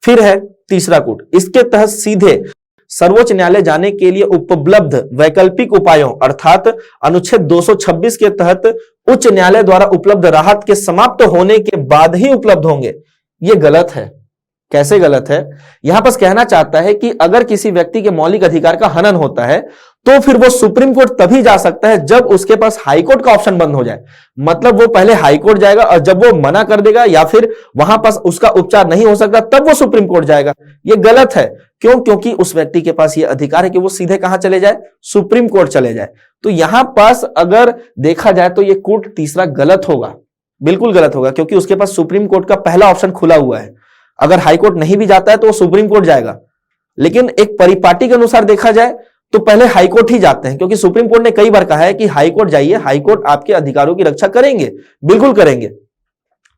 फिर है तीसरा कोड, इसके तहत सीधे सर्वोच्च न्यायालय जाने के लिए उपलब्ध वैकल्पिक उपायों अर्थात अनुच्छेद 226 के तहत उच्च न्यायालय द्वारा उपलब्ध राहत के समाप्त होने के बाद ही उपलब्ध होंगे। यह गलत है। कैसे गलत है? यहां पर कहना चाहता है कि अगर किसी व्यक्ति के मौलिक अधिकार का हनन होता है तो फिर वो सुप्रीम कोर्ट तभी जा सकता है जब उसके पास हाई कोर्ट का ऑप्शन बंद हो जाए। मतलब वो पहले हाई कोर्ट जाएगा और जब वो मना कर देगा या फिर वहां पास उसका उपचार नहीं हो सकता तब वो सुप्रीम कोर्ट जाएगा। ये गलत है। क्यों? क्योंकि उस व्यक्ति के पास ये अधिकार है कि वो सीधे कहां चले जाए? सुप्रीम कोर्ट चले जाए। तो यहां पास अगर देखा जाए तो ये कोड तीसरा गलत होगा, बिल्कुल गलत होगा, क्योंकि उसके पास सुप्रीम कोर्ट का पहला ऑप्शन खुला हुआ है। अगर हाई कोर्ट नहीं भी जाता है तो वो सुप्रीम कोर्ट जाएगा, लेकिन एक परिपाटी के अनुसार देखा जाए तो पहले हाई कोर्ट ही जाते हैं, क्योंकि सुप्रीम कोर्ट ने कई बार कहा है कि हाई कोर्ट जाइए, हाई कोर्ट आपके अधिकारों की रक्षा करेंगे, बिल्कुल करेंगे।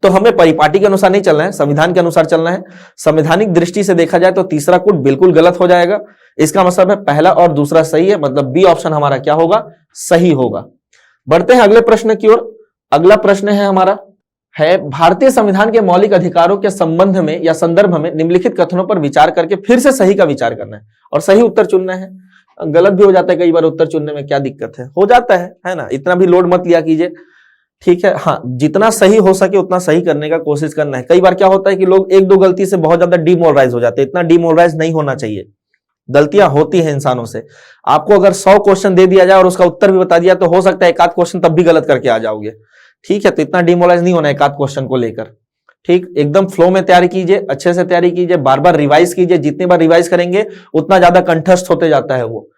तो हमें परिपाटी के अनुसार नहीं चलना है, संविधान के अनुसार चलना है। संवैधानिक दृष्टि से देखा जाए तो तीसरा कोड बिल्कुल गलत हो जाएगा। इसका मतलब है पहला और दूसरा सही है, मतलब बी ऑप्शन हमारा क्या होगा? सही होगा। बढ़ते हैं अगले प्रश्न की ओर। अगला प्रश्न है हमारा है भारतीय संविधान के मौलिक अधिकारों के संबंध में या संदर्भ में निम्नलिखित कथनों पर विचार करके फिर से सही का विचार करना है और सही उत्तर चुनना है। गलत भी हो जाता है कई बार उत्तर चुनने में, क्या दिक्कत है? हो जाता है ना, इतना भी लोड मत लिया कीजिए, ठीक है। हाँ, जितना सही हो सके उतना सही करने का कोशिश करना है। कई बार क्या होता है कि लोग एक दो गलती से बहुत ज्यादा डिमोरलाइज हो जाते हैं। इतना डिमोरलाइज नहीं होना चाहिए, गलतियां होती हैं इंसानों से। आपको अगर 100 क्वेश्चन दे दिया जाए और उसका उत्तर भी बता दिया तो हो सकता है एक आध क्वेश्चन तब भी गलत करके आ जाओगे, ठीक है। तो इतना डिमोरलाइज नहीं होना है एक आध क्वेश्चन को लेकर, ठीक। एकदम फ्लो में तैयारी कीजिए, अच्छे से तैयारी कीजिए, बार बार रिवाइज कीजिए। जितने बार रिवाइज करेंगे उतना ज्यादा कंठस्थ होते जाता है वो।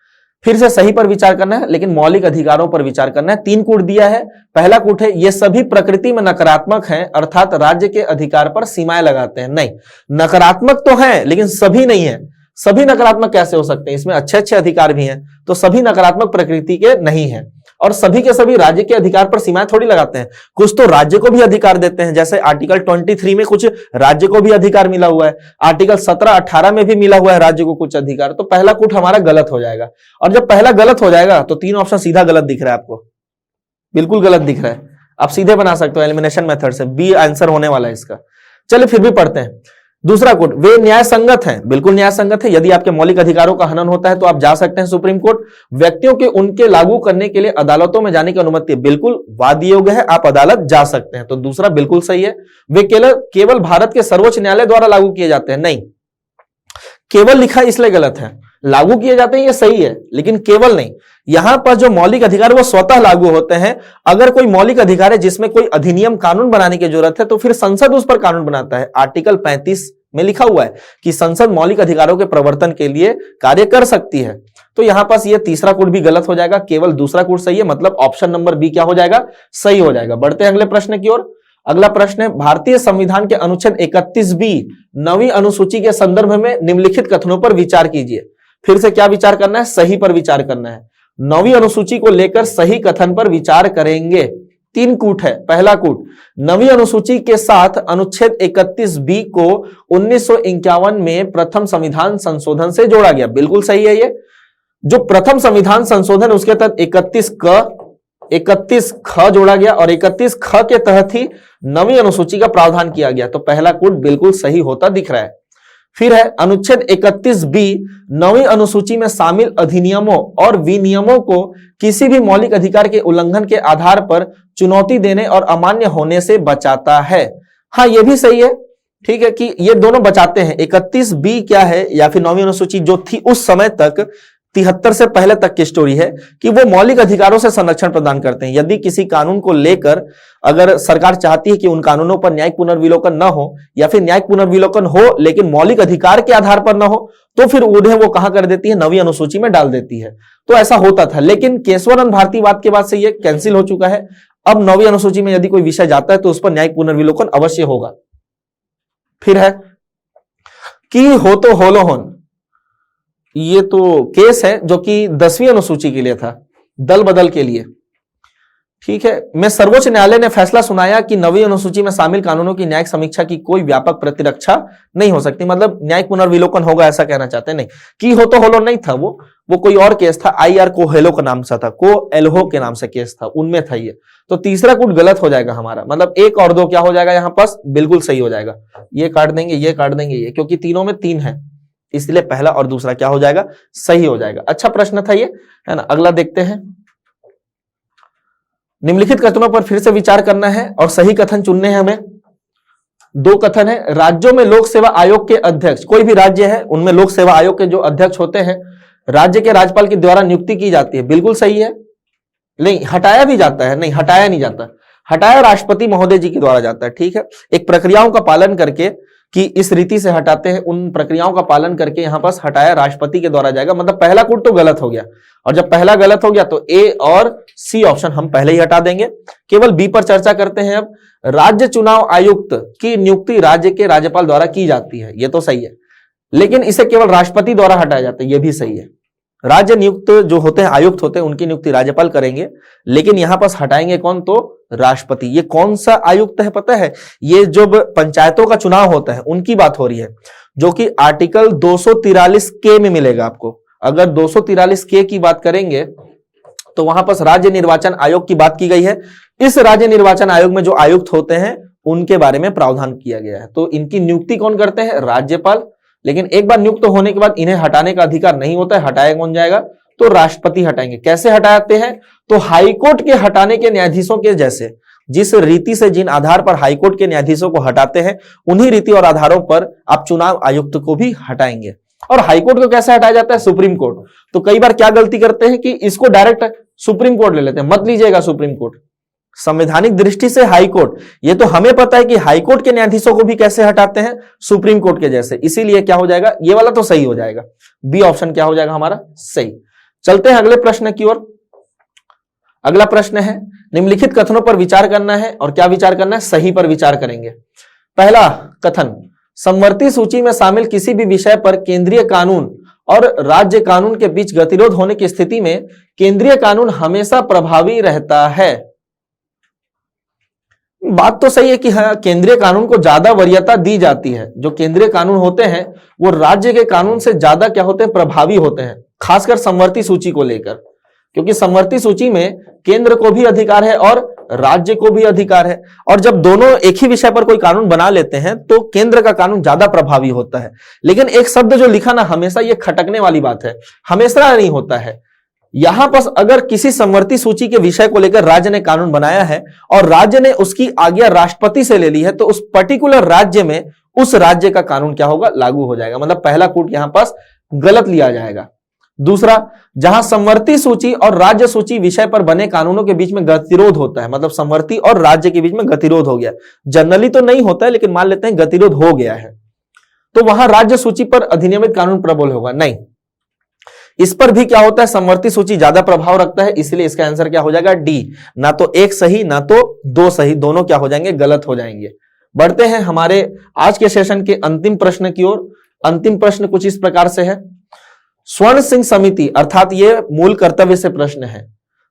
फिर से सही पर विचार करना है, लेकिन मौलिक अधिकारों पर विचार करना है। 3 कूट दिया है। पहला कूट है ये सभी प्रकृति में नकारात्मक हैं, अर्थात राज्य के अधिकार पर सीमाएं लगाते हैं। नहीं, नकारात्मक तो है लेकिन सभी नहीं है। सभी नकारात्मक कैसे हो सकते हैं? इसमें अच्छे अच्छे अधिकार भी हैं, तो सभी नकारात्मक प्रकृति के नहीं है। और सभी के सभी राज्य के अधिकार पर सीमाएं थोड़ी लगाते हैं, कुछ तो राज्य को भी अधिकार देते हैं। जैसे आर्टिकल 23 में कुछ राज्य को भी अधिकार मिला हुआ है, आर्टिकल 17-18 में भी मिला हुआ है राज्य को कुछ अधिकार। तो पहला कूट हमारा गलत हो जाएगा। और जब पहला गलत हो जाएगा तो 3 ऑप्शन सीधा गलत दिख रहा है आपको, बिल्कुल गलत दिख रहा है। आप सीधे बना सकते हो एलिमिनेशन मेथड से, बी आंसर होने वाला है इसका। चलिए फिर भी पढ़ते हैं। दूसरा कोड, वे न्याय संगत हैं, बिल्कुल न्याय संगत है। यदि आपके मौलिक अधिकारों का हनन होता है तो आप जा सकते हैं सुप्रीम कोर्ट। व्यक्तियों के उनके लागू करने के लिए अदालतों में जाने की अनुमति है, बिल्कुल वाद्य योग्य है, आप अदालत जा सकते हैं। तो दूसरा बिल्कुल सही है। वे केवल भारत के सर्वोच्च न्यायालय द्वारा लागू किए जाते हैं। नहीं, केवल लिखा इसलिए गलत है। लागू किए जाते हैं ये सही है, लेकिन केवल नहीं। यहां पर जो मौलिक अधिकार वो स्वतः लागू होते हैं। अगर कोई मौलिक अधिकार है जिसमें कोई अधिनियम कानून बनाने की जरूरत है तो फिर संसद उस पर कानून बनाता है। आर्टिकल 35 में लिखा हुआ है कि संसद मौलिक अधिकारों के प्रवर्तन के लिए कार्य कर सकती है। तो यहां पास ये तीसरा कोड भी गलत हो जाएगा, केवल दूसरा कोड सही है, मतलब ऑप्शन नंबर बी क्या हो जाएगा? सही हो जाएगा। बढ़ते हैं अगले प्रश्न की ओर। अगला प्रश्न है भारतीय संविधान के अनुच्छेद 31B 9वीं अनुसूची के संदर्भ में निम्नलिखित कथनों पर विचार कीजिए। फिर से क्या विचार करना है? सही पर विचार करना है। 9वीं अनुसूची को लेकर सही कथन पर विचार करेंगे। 3 कूट है। पहला कूट, 9वीं अनुसूची के साथ अनुच्छेद 31B को 1951 में प्रथम संविधान संशोधन से जोड़ा गया, बिल्कुल सही है। ये जो प्रथम संविधान संशोधन उसके तहत 31 ख जोड़ा गया और 31 ख के तहत ही 9वीं अनुसूची का प्रावधान किया गया। तो पहला कूट बिल्कुल सही होता दिख रहा है। फिर है अनुच्छेद 31B 9वीं अनुसूची में शामिल अधिनियमों और विनियमों को किसी भी मौलिक अधिकार के उल्लंघन के आधार पर चुनौती देने और अमान्य होने से बचाता है। हाँ ये भी सही है, ठीक है, कि ये दोनों बचाते हैं। 31B क्या है या फिर 9वीं अनुसूची जो थी उस समय तक, 73 से पहले तक की स्टोरी है कि वो मौलिक अधिकारों से संरक्षण प्रदान करते हैं। यदि किसी कानून को लेकर अगर सरकार चाहती है कि उन कानूनों पर न्यायिक पुनर्विलोकन न हो या फिर न्यायिक पुनर्विलोकन हो लेकिन मौलिक अधिकार के आधार पर न हो, तो फिर उन्हें वो कहां कर देती है, 9वीं अनुसूची में डाल देती है। तो ऐसा होता था, लेकिन केशवानंद भारतीवाद के बाद से ये कैंसिल हो चुका है। अब 9वीं अनुसूची में यदि कोई विषय जाता है तो उस पर न्यायिक पुनर्विलोकन अवश्य होगा। फिर है कि हो तो होलो होन, ये तो केस है जो कि 10वीं अनुसूची के लिए था, दल बदल के लिए, ठीक है। में सर्वोच्च न्यायालय ने फैसला सुनाया कि 9वीं अनुसूची में शामिल कानूनों की न्यायिक समीक्षा की कोई व्यापक प्रतिरक्षा नहीं हो सकती, मतलब न्यायिक पुनर्विलोकन होगा ऐसा कहना चाहते हैं। नहीं, की हो तो होलो नहीं था, वो कोई और केस था, IR कोहेलो का नाम सा था, को एल्हो के नाम से केस था, उनमें था ये। तो तीसरा कूट गलत हो जाएगा हमारा, मतलब 1 और 2 क्या हो जाएगा यहां पास, बिल्कुल सही हो जाएगा। ये काट देंगे, ये काट देंगे, ये, क्योंकि तीनों में 3 है, इसलिए पहला और दूसरा क्या हो जाएगा, सही हो जाएगा। अच्छा प्रश्न था ये, है ना। अगला देखते हैं। निम्नलिखित कथनों पर फिर से विचार करना है और सही कथन चुनने हैं हमें। 2 कथन है। राज्यों में लोक सेवा आयोग के अध्यक्ष, कोई भी राज्य है उनमें लोक सेवा आयोग के जो अध्यक्ष होते हैं, राज्य के राज्यपाल के द्वारा नियुक्ति की जाती है, बिल्कुल सही है। नहीं, हटाया भी जाता है, नहीं हटाया नहीं जाता, हटाया राष्ट्रपति महोदय जी के द्वारा जाता है, ठीक है। एक प्रक्रियाओं का पालन करके कि इस रीति से हटाते हैं, उन प्रक्रियाओं का पालन करके यहां पास हटाया राष्ट्रपति के द्वारा जाएगा। मतलब पहला कूट तो गलत हो गया, और जब पहला गलत हो गया तो A और C ऑप्शन हम पहले ही हटा देंगे। केवल B पर चर्चा करते हैं अब। राज्य चुनाव आयुक्त की नियुक्ति राज्य के राज्यपाल द्वारा की जाती है, ये तो सही है, लेकिन इसे केवल राष्ट्रपति द्वारा हटाया जाता है, ये भी सही है। राज्य नियुक्त जो होते हैं, आयुक्त होते हैं, उनकी नियुक्ति राज्यपाल करेंगे, लेकिन यहां पास हटाएंगे कौन, तो राष्ट्रपति। ये कौन सा आयुक्त है पता है, ये जो पंचायतों का चुनाव होता है उनकी बात हो रही है, जो कि आर्टिकल 243K में मिलेगा आपको। अगर 243K की बात करेंगे तो वहां पास राज्य निर्वाचन आयोग की बात की गई है। इस राज्य निर्वाचन आयोग में जो आयुक्त होते हैं उनके बारे में प्रावधान किया गया है। तो इनकी नियुक्ति कौन करते हैं, राज्यपाल। लेकिन एक बार नियुक्त होने के बाद इन्हें हटाने का अधिकार नहीं होता है, हटाया कौन जाएगा, तो राष्ट्रपति हटाएंगे। कैसे हटाते हैं, तो हाईकोर्ट के हटाने के न्यायाधीशों के जैसे, जिस रीति से जिन आधार पर हाईकोर्ट के न्यायाधीशों को हटाते हैं, उन्हीं रीति और आधारों पर आप चुनाव आयुक्त को भी हटाएंगे। और हाईकोर्ट को कैसे हटाया जाता है, सुप्रीम कोर्ट। तो कई बार क्या गलती करते हैं कि इसको डायरेक्ट सुप्रीम कोर्ट ले लेते हैं, मत लीजिएगा सुप्रीम कोर्ट, संवैधानिक दृष्टि से हाईकोर्ट। ये तो हमें पता है कि हाईकोर्ट के न्यायाधीशों को भी कैसे हटाते हैं, सुप्रीम कोर्ट के जैसे, इसीलिए क्या हो जाएगा, ये वाला तो सही हो जाएगा, बी ऑप्शन क्या हो जाएगा हमारा, सही। चलते हैं अगले प्रश्न की ओर। अगला प्रश्न है, निम्नलिखित कथनों पर विचार करना है, और क्या विचार करना है, सही पर विचार करेंगे। पहला कथन, समवर्ती सूची में शामिल किसी भी विषय पर केंद्रीय कानून और राज्य कानून के बीच गतिरोध होने की स्थिति में केंद्रीय कानून हमेशा प्रभावी रहता है। बात तो सही है कि हाँ, केंद्रीय कानून को ज्यादा वरीयता दी जाती है। जो केंद्रीय कानून होते हैं वो राज्य के कानून से ज्यादा क्या होते हैं, प्रभावी होते हैं, खासकर समवर्ती सूची को लेकर, क्योंकि समवर्ती सूची में केंद्र को भी अधिकार है और राज्य को भी अधिकार है। और जब दोनों एक ही विषय पर कोई कानून बना लेते हैं तो केंद्र का कानून ज्यादा प्रभावी होता है। लेकिन एक शब्द जो लिखा ना, हमेशा ये खटकने वाली बात है, हमेशा नहीं होता है। यहां पर अगर किसी समवर्ती सूची के विषय को लेकर राज्य ने कानून बनाया है और राज्य ने उसकी आज्ञा राष्ट्रपति से ले ली है, तो उस पर्टिकुलर राज्य में उस राज्य का कानून क्या होगा, लागू हो जाएगा। मतलब पहला कूट यहां पास गलत लिया जाएगा। दूसरा, जहां समवर्ती सूची और राज्य सूची विषय पर बने कानूनों के बीच में गतिरोध होता है, मतलब समवर्ती और राज्य के बीच में गतिरोध हो गया, जनरली तो नहीं होता है लेकिन मान लेते हैं गतिरोध हो गया है, तो वहां राज्य सूची पर अधिनियमित कानून प्रबल होगा, नहीं। इस पर भी क्या होता है, समवर्ती सूची ज्यादा प्रभाव रखता है, इसलिए इसका आंसर क्या हो जाएगा, डी। ना तो एक सही ना तो दो सही, दोनों क्या हो जाएंगे, गलत हो जाएंगे। बढ़ते हैं हमारे आज के सेशन के अंतिम प्रश्न की ओर। अंतिम प्रश्न कुछ इस प्रकार से है, स्वर्ण सिंह समिति, अर्थात ये मूल कर्तव्य से प्रश्न है,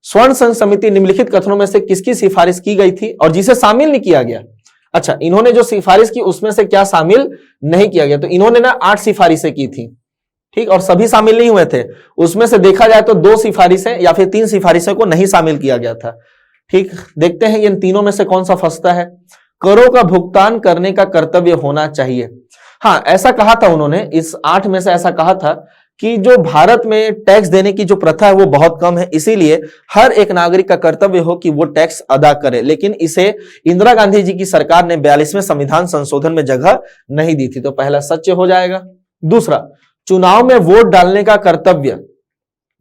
स्वर्ण सिंह समिति निम्नलिखित कथनों में से किसकी सिफारिश की गई थी और जिसे शामिल नहीं किया गया। अच्छा, इन्होंने जो सिफारिश की उसमें से क्या शामिल नहीं किया गया, तो इन्होंने ना 8 सिफारिशें की थी, ठीक, और सभी शामिल नहीं हुए थे। उसमें से देखा जाए तो 2 सिफारिशें या फिर 3 सिफारिशें को नहीं शामिल किया गया था, ठीक। देखते हैं इन तीनों में से कौन सा फंसता है। करों का भुगतान करने का कर्तव्य होना चाहिए, हाँ ऐसा कहा था उन्होंने, इस 8 में से ऐसा कहा था कि जो भारत में टैक्स देने की जो प्रथा है वो बहुत कम है, इसीलिए हर एक नागरिक का कर्तव्य हो कि वो टैक्स अदा करे, लेकिन इसे इंदिरा गांधी जी की सरकार ने 42वें संविधान संशोधन में जगह नहीं दी थी। तो पहला सत्य हो जाएगा। दूसरा, चुनाव में वोट डालने का कर्तव्य,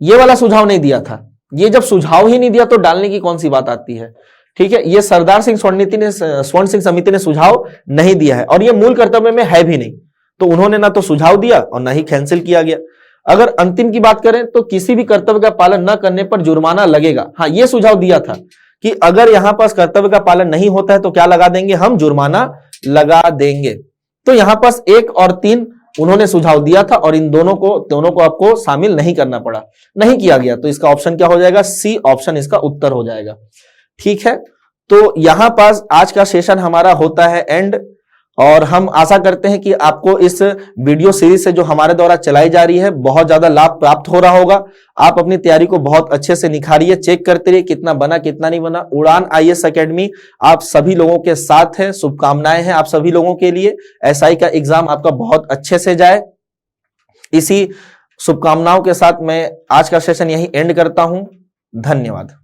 ये वाला सुझाव नहीं दिया था। ये जब सुझाव ही नहीं दिया तो डालने की कौन सी बात आती है। ठीक है, ये सरदार सिंह स्वर्ण सिंह समिति ने सुझाव नहीं दिया है और ये मूल कर्तव्य में है भी नहीं, तो उन्होंने ना तो सुझाव दिया और ना ही कैंसिल किया गया। अगर अंतिम की बात करें तो किसी भी कर्तव्य का पालन न करने पर जुर्माना लगेगा। हाँ, ये सुझाव दिया था कि अगर यहां पास कर्तव्य का पालन नहीं होता है तो क्या लगा देंगे, हम जुर्माना लगा देंगे। तो यहां पास 1 और 3 उन्होंने सुझाव दिया था और इन दोनों को आपको शामिल नहीं करना पड़ा, नहीं किया गया, तो इसका ऑप्शन क्या हो जाएगा, सी ऑप्शन इसका उत्तर हो जाएगा। ठीक है, तो यहां पास आज का सेशन हमारा होता है एंड, और हम आशा करते हैं कि आपको इस वीडियो सीरीज से जो हमारे द्वारा चलाई जा रही है बहुत ज्यादा लाभ प्राप्त हो रहा होगा। आप अपनी तैयारी को बहुत अच्छे से निखारिए, चेक करते रहिए कितना बना कितना नहीं बना। उड़ान आईएएस एकेडमी आप सभी लोगों के साथ है, शुभकामनाएं हैं आप सभी लोगों के लिए। एसआई का एग्जाम आपका बहुत अच्छे से जाए, इसी शुभकामनाओं के साथ मैं आज का सेशन यही एंड करता हूं। धन्यवाद।